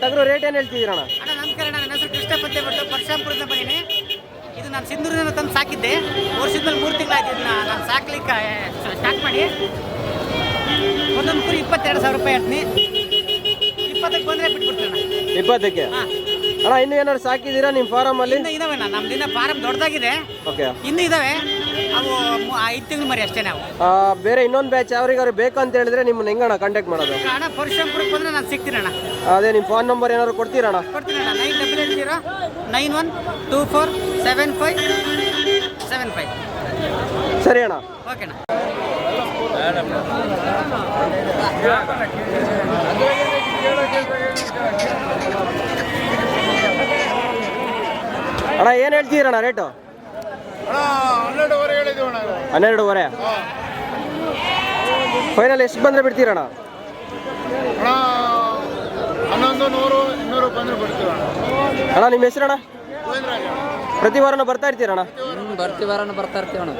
ಟಗರು ರೇಟ್ ಏನು ಹೇಳ್ತಿದ್ದೀರಣ್ಣ? ಅಣ್ಣ ನಮಸ್ಕಾರ, ನನ್ನ ಹೆಸರು ಕೃಷ್ಣ ಪತ್ತೆ ಬಿಟ್ಟು ಪರಶುರಾಮಪುರದಿಂದ ಬಂದೀನಿ. ಇದು ನಾನು ಸಿಂಧೂರಿನ ತಂದು ಸಾಕಿದ್ದೆ. ವರ್ಷದ ಮೇಲೆ 3 ತಿಂಗಳಾಯ್ತು ಇದನ್ನ ನಾನು ಸಾಕ್ಲಿಕ್ಕೆ ಸ್ಟಾರ್ಟ್ ಮಾಡಿ. ಒಂದೊಂದು ಕುರಿ 22,000 ರೂಪಾಯಿ ಹೇಳ್ತೀನಿ. 20ಕ್ಕೆ ಬಂದರೆ ಬಿಟ್ಬಿಡ್ತೀನಿ. 20ಕ್ಕೆ? ಅಣ್ಣ ಇನ್ನೂ ಏನಾದ್ರು ಸಾಕಿದ್ದೀರಾ ನಿಮ್ಮ ಫಾರಮಲ್ಲಿ? ಇನ್ನೂ ಇದಾವೆ ಅಣ್ಣ, ನಮ್ದಿನ್ನ ಫಾರಮ್ ದೊಡ್ಡದಾಗಿದೆ. ಓಕೆ, ಇನ್ನೂ ಇದಾವೆ. ಅವು 5 ತಿಂಗಳು ಮರಿ ಅಷ್ಟೇ. ನಾವು ಬೇರೆ ಇನ್ನೊಂದು ಬ್ಯಾಚ್ ಅವ್ರಿಗಾರು ಬೇಕು ಅಂತ ಹೇಳಿದ್ರೆ ನಿಮ್ಮನ್ನ ಹೆಂಗಣ್ಣ ಕಾಂಟ್ಯಾಕ್ಟ್ ಮಾಡೋದು? ಅಣ್ಣ ಪರಶುರಾಮಪುರಕ್ಕೆ ಬಂದರೆ ನಾನು ಸಿಗ್ತೀನಿ ಅಣ್ಣ. ಅದೇ ನಿಮ್ಮ ಫೋನ್ ನಂಬರ್ ಏನಾದ್ರು ಕೊಡ್ತೀರಣ್ಣ? ಕೊಡ್ತೀನಿ ಅಣ್ಣ. 9809124755. ಸರಿ ಅಣ್ಣ, ಓಕೆ ಅಣ್ಣ. ಅಣ್ಣ ಏನು ಹೇಳ್ತೀರಣ್ಣ ರೇಟು? 12.5 ಹೇಳಿದ್ದೀವಿ ಅಣ್ಣ. 12.5? ಫೈನಲ್ ಎಷ್ಟು ಬಂದರೆ ಬಿಡ್ತೀರಣ್ಣ? ಅಣ್ಣ 1100 200 ಬಂದರೆ ಬಿಡ್ತೀವಿ ಅಣ್ಣ. ಅಣ್ಣ ನಿಮ್ಮ ಹೆಸರಣ್ಣ? ಪ್ರತಿ ವಾರನೂ ಬರ್ತಾ ಇರ್ತೀರಣ್ಣ? ಪ್ರತಿ ವಾರನೂ ಬರ್ತಾ ಇರ್ತೀವಣ್ಣ.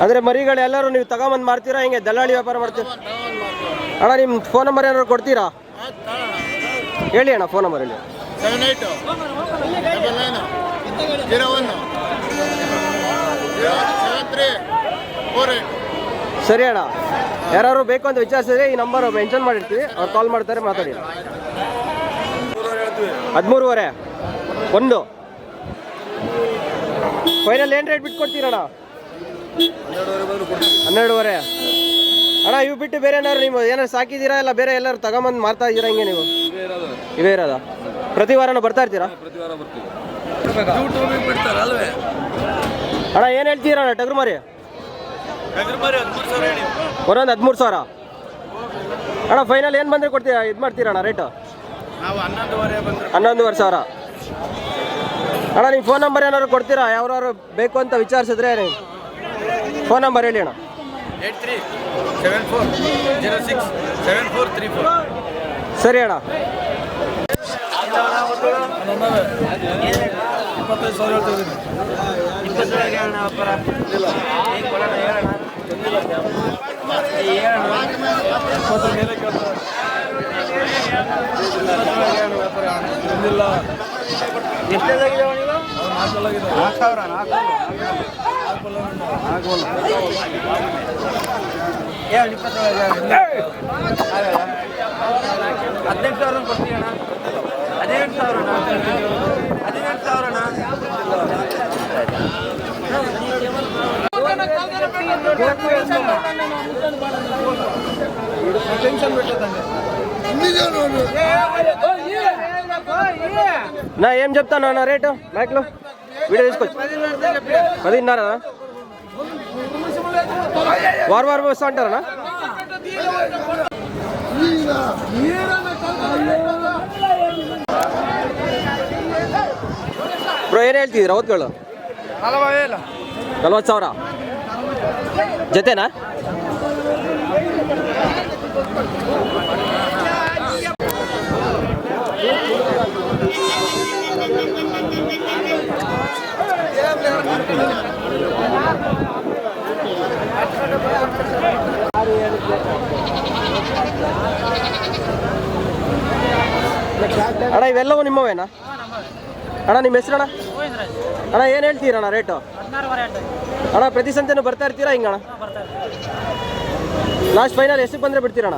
ಅಂದರೆ ಮರಿಗಳು ಎಲ್ಲರೂ ನೀವು ತಗೊಂಬಂದು ಮಾಡ್ತೀರಾ, ಹಿಂಗೆ ದಲ್ಲಾಳಿ ವ್ಯಾಪಾರ ಮಾಡ್ತೀರಾ? ಅಣ್ಣ ನಿಮ್ಮ ಫೋನ್ ನಂಬರ್ ಏನಾದ್ರು ಕೊಡ್ತೀರಾ? ಹೇಳಿ ಅಣ್ಣ, ಫೋನ್ ನಂಬರ್ ಹೇಳಿ. 7899017348. ಸರಿ ಅಣ್ಣ, ಯಾರು ಬೇಕು ಅಂತ ವಿಚಾರಿಸಿದ್ರೆ ಈ ನಂಬರ್ ಮೆನ್ಷನ್ ಮಾಡಿರ್ತೀವಿ, ಅವ್ರು ಕಾಲ್ ಮಾಡ್ತಾರೆ, ಮಾತಾಡಿ. 13.5 ಒಂದು. ಫೈನಲ್ ಏನು ರೇಟ್ ಬಿಟ್ಟು ಕೊಡ್ತೀರಣ್ಣ? 12.5. ಅಣ್ಣ ಇವು ಬಿಟ್ಟು ಬೇರೆ ಏನಾದ್ರು ನೀವು ಏನಾರು ಸಾಕಿದ್ದೀರಾ, ಇಲ್ಲ ಬೇರೆ ಎಲ್ಲರೂ ತಗೊಂಬಂದು ಮಾರ್ತಾ ಇದ್ದೀರಾ? ಹಿಂಗೆ ನೀವು ಇವೇ ಇರೋದ? ಪ್ರತಿ ವಾರನೂ ಬರ್ತಾ ಇರ್ತೀರಾ? ಅಣ್ಣ ಏನು ಹೇಳ್ತೀರಣ್ಣ ಟಗರು ಮರಿ? ಒಂದೊಂದು 13,000. ಅಣ್ಣ ಫೈನಲ್ ಏನು ಬಂದರೆ ಕೊಡ್ತೀರಾ, ಇದು ಮಾಡ್ತೀರಣ್ಣ ರೇಟು? 11,500. ಅಣ್ಣ ನಿಮ್ಮ ಫೋನ್ ನಂಬರ್ ಏನಾದ್ರು ಕೊಡ್ತೀರಾ? ಯಾವ್ಯಾರು ಬೇಕು ಅಂತ ವಿಚಾರಿಸಿದ್ರೆ ಫೋನ್ ನಂಬರ್ ಹೇಳಿ ಅಣ್ಣ. 8374067434. ಸರಿ ಅಣ್ಣ. 25,000 ಹೇಳ್ತಿದ್ದೀನಿ. 20 ಅಣ್ಣ ವ್ಯಾಪಾರ ಎಷ್ಟಾಗಿದ್ದಾವೆ ನೀವು? 4,000. 18,000 ಕೊಡ್ತೀವಿ ಅಣ್ಣ. 18,000 నా ఏం చెప్తాను అన్న రేటు మైక్లో వీడియో తీసుకోవచ్చు 10.5 వారు వారు వస్తా అంటారనా ಬ್ರೋ ಏನು ಹೇಳ್ತಿದ್ದೀರಾ ಓದ್ಗಳು 40,000 ಜೊತೆನಾ ಅಣ್ಣ ಇವೆಲ್ಲವೂ ನಿಮ್ಮವೇನಾ ಅಣ್ಣ ನಿಮ್ಮ ಹೆಸರಣ್ಣ ಅಣ್ಣ ಏನು ಹೇಳ್ತೀರಣ್ಣ ರೇಟು ಅಣ್ಣ ಪ್ರತಿ ಸಂತೆನೂ ಬರ್ತಾ ಇರ್ತೀರಾ ಹಿಂಗಣ್ಣ ಲಾಸ್ಟ್ ಫೈನಲ್ ಎಷ್ಟು ಬಂದರೆ ಬಿಡ್ತೀರಣ್ಣ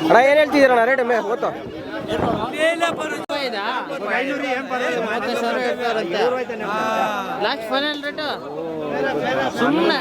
ಅಣ್ಣ ಏನು ಹೇಳ್ತಿದ್ದೀರಣ್ಣ ರೇಟ್ ಓದ್ತು ಲಾಸ್ಟ್ ಫೈನಲ್ ರೇಟು ಸುಮ್ಮನೆ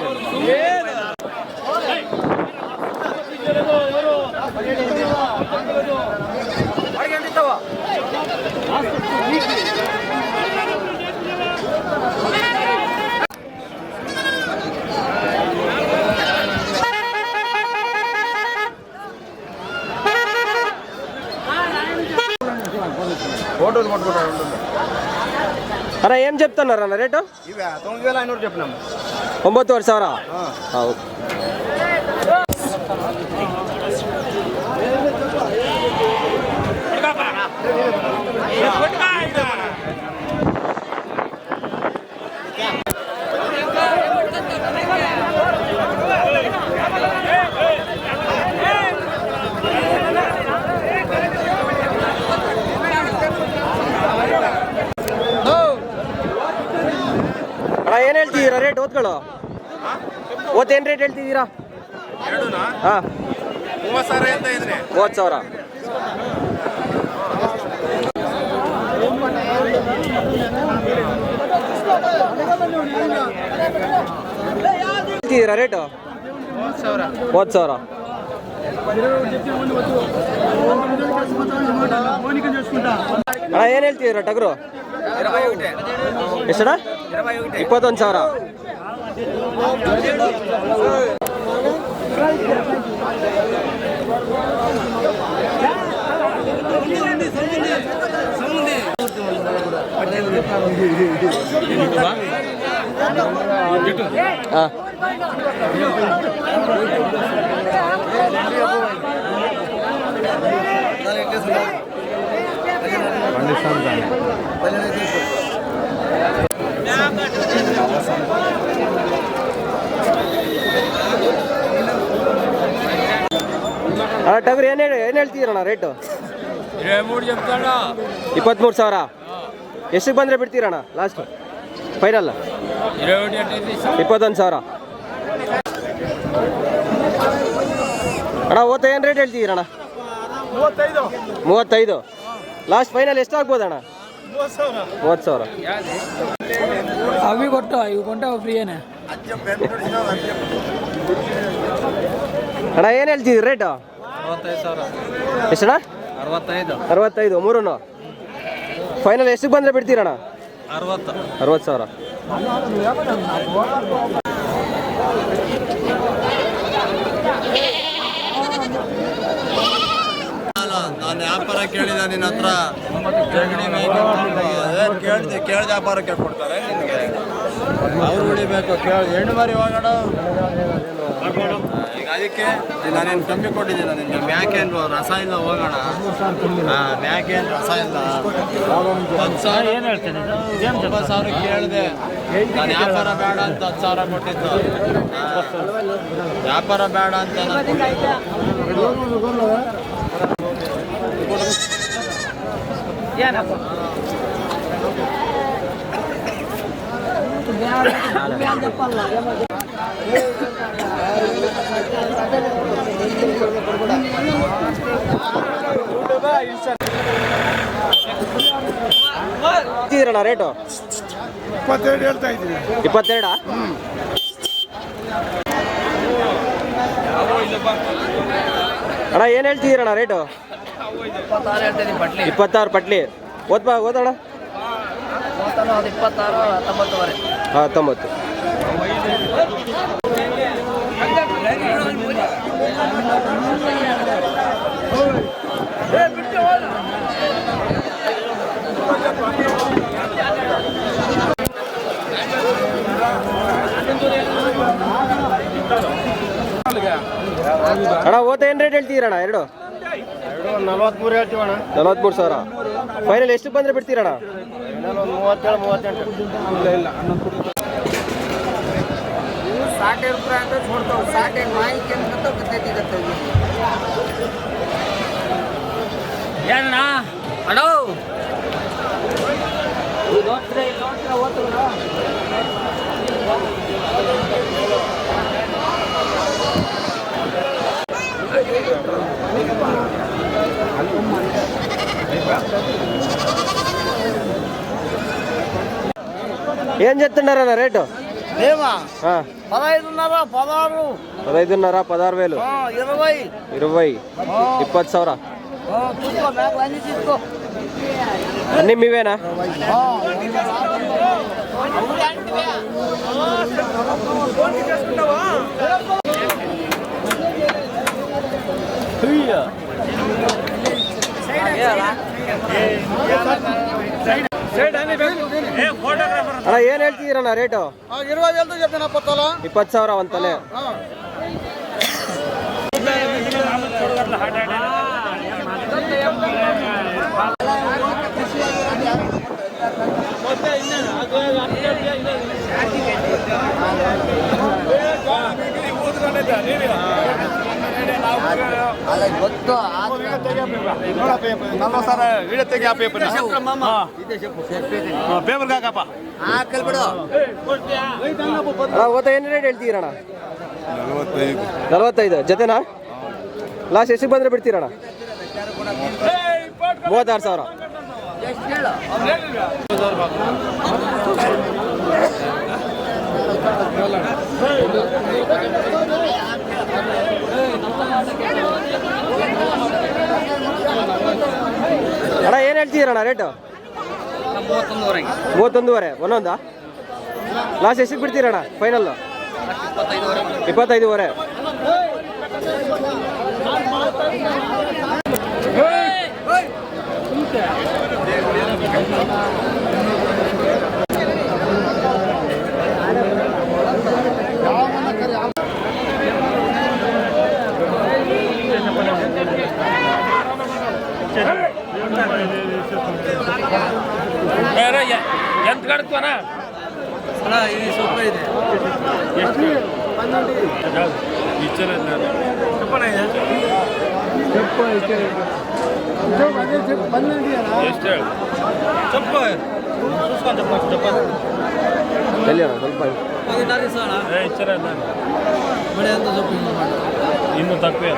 అన్న ఏం చెప్తున్నారు అన్న రేటు? 9500 చెప్పినాము. 9,500. ఓకే. ಏನು ಹೇಳ್ತಿದ್ದೀರಾ ರೇಟ್ ಓದ್ಗಳು? ಓದೇನು ರೇಟ್ ಹೇಳ್ತಿದ್ದೀರಾ? ಹಾಂ 30,000 ಅಂತ ಇದ್ರೆ 30,000. ಹೇಳ್ತಿದ್ದೀರಾ ರೇಟು? 30,000. ಅಣ್ಣ ಏನು ಹೇಳ್ತಿದ್ದೀರಾ ಟಗರು? ಎಷ್ಟಣ್ಣ? 21,000. ಹಾಂ ಟಗರು ಏನು ಹೇಳ್ತಿದ್ದೀರಣ್ಣ ರೇಟು? 23,000. ಎಷ್ಟಕ್ಕೆ ಬಂದರೆ ಬಿಡ್ತೀರಣ್ಣ ಲಾಸ್ಟ್ ಫೈನಲ್? 21,000. ಅಣ್ಣ ಓದ್ತಾ ಏನು ರೇಟ್ ಹೇಳ್ತಿದ್ದೀರಣ್ಣ? 35. ಲಾಸ್ಟ್ ಫೈನಲ್ ಎಷ್ಟು ಆಗ್ಬೋದಣ್ಣ? 30,000. ಅವಿ ಕೊಟ್ಟು ಇವು ಕೊಂಟ ಫ್ರೀಯೇನೆ. ಅಣ್ಣ ಏನು ಹೇಳ್ತಿದ್ದೀರಿ ರೇಟು? 65,000. ಎಷ್ಟಣ್ಣ? 65. ಮೂರೂ ಫೈನಲ್ ಎಷ್ಟಕ್ಕೆ ಬಂದರೆ ಬಿಡ್ತೀರಣ್ಣ? 60,000. ನಾನು ವ್ಯಾಪಾರ ಕೇಳಿದ ನಿನ್ನ ಹತ್ರ ಕೇಳ್ದ ವ್ಯಾಪಾರಕ್ಕೆ ಕೊಡ್ತಾರೆ ನಿನಗೆ. ಅವ್ರು ಹೊಡಿಬೇಕು ಹೆಣ್ಣು ಮರಿ ಹೋಗೋಣ. ಈಗ ಅದಕ್ಕೆ ನಾನೇನು ಕಮ್ಮಿ ಕೊಟ್ಟಿದ್ದೀನಿ ನಿನಗೆ. ಮ್ಯಾಕೇನು ರಸ ಇಲ್ಲ ಹೋಗೋಣ. ಮ್ಯಾಕೇನು ರಸ ಇಲ್ಲ. 10,000 ಕೇಳಿದೆ ನಾನು. ವ್ಯಾಪಾರ ಬೇಡ ಅಂತ 10,000 ಕೊಟ್ಟಿದ್ದು. ವ್ಯಾಪಾರ ಬೇಡ ಅಂತ ಹೇಳ್ತಿದ್ದೀರಣ್ಣ ರೇಟು? 22 ಹೇಳ್ತಾ ಇದ್ದೀನಿ. 22? ಅಣ್ಣ ಏನು ಹೇಳ್ತಿದ್ದೀರಣ್ಣ ರೇಟು? 26 ಪಟ್ಲಿ. ಓದೋಣ. 19. ಅಣ್ಣ ಓದ್ತಾ ಏನು ರೇಟ್ ಹೇಳ್ತಿದ್ದೀರಣ್ಣ? 2 43 ಹೇಳ್ತೀವಣ್ಣ. 43,000. ಫೈನಲ್ ಎಷ್ಟು ಬಂದರೆ ಬಿಡ್ತೀರಣ್ಣ? 37, 38. ಇಲ್ಲ 60 ರೂಪಾಯಿ ಅಂತ छोड़ताव 60 माई के तो कितने देते हैं यार ना अड़ो लोट्रे होतो ना ఏం చెప్తున్నారన్న రేటు? ఏమా 15,500 16 15,500 16,000 20 20,000 చూసుకో నాకు అన్ని తీసుకో అన్నీ మీవేనా? ಅಣ್ಣ ಏನು ಹೇಳ್ತಿದ್ದೀರಣ್ಣ ರೇಟು? 20,000 ಒಂದು ತಲೆ. ಏನು ರೇಟ್ ಹೇಳ್ತೀರಣ್ಣ? 45 ಜೊತೆನಾ? ಲಾಸ್ಟ್ ಎಷ್ಟಿಗೆ ಬಂದರೆ ಬಿಡ್ತೀರಣ್ಣ? 36,000. ಅಣ್ಣ ಏನು ಹೇಳ್ತಿದ್ದೀರಣ್ಣ ರೇಟು? 31,500 ಒಂದೊಂದಾ? ಲಾಸ್ಟ್ ಎಷ್ಟಿಗೆ ಬಿಡ್ತೀರಣ್ಣ ಫೈನಲ್? 25,500. ಎಂತ ಕಡ್ತಾನ ಇದು ಸ್ವಲ್ಪ ಇದೆ. ಎಲ್ಲಿ ಅಣ್ಣ ಸ್ವಲ್ಪ ಇನ್ನು ತಪ್ಪೇ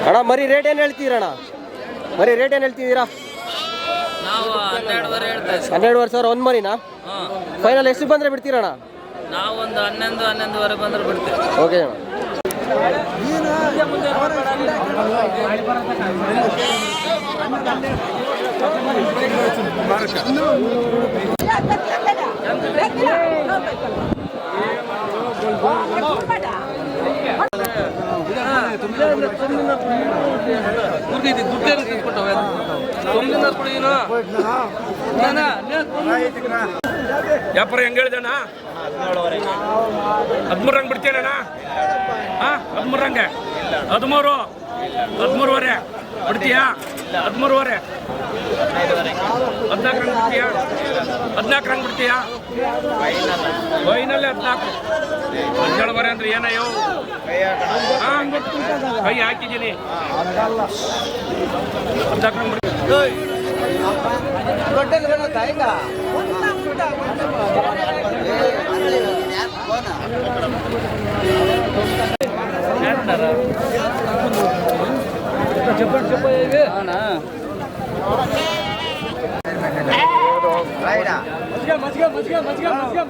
ಅಣ್ಣ ಮರಿ ರೇಟ್ ಏನು ಹೇಳ್ತೀರಣ್ಣ? ಮರಿ ರೇಟ್ ಏನು ಹೇಳ್ತಿದ್ದೀರಾ? ನಾವು 12,500 ಹೇಳ್ತಾ ಇದ್ದೀವಿ. 12,500 ಒಂದು ಮರಿನಾ? ಫೈನಲ್ ಎಷ್ಟು ಬಂದರೆ ಬಿಡ್ತೀರಣ್ಣ? ನಾವು ಒಂದು 11,500 ಬಂದ್ರೆ ಬಿಡ್ತೀವಿ. ಓಕೆ ಅಣ್ಣ. ವ್ಯಾಪಾರ ಹೆಂಗ್ ಹೇಳ್ದಣ್ಣ? 13 ರಂಗ್ ಬಿಡ್ತೀರಣ್ಣ? 13 ರಂಗೆ 13,500 ಬಿಡ್ತೀಯಾ? 13,500 14 ರಂಗ್ ಬಿಡ್ತೀಯಾ? 14 ರಂಗ್ ಬಿಡ್ತೀಯಾ? ಫೈನಲ್ಲೇ 14. 17,500 ಅಂದ್ರೆ ಏನಯ್ಯೋ? ಕೈ ಹಾಕಿದ್ದೀನಿ. 14 ರಂಗ್ ಬಿಡ್ತೀಯ?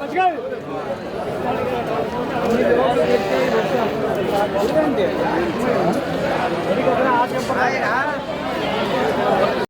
ಮಜ್ಜಿಗೆ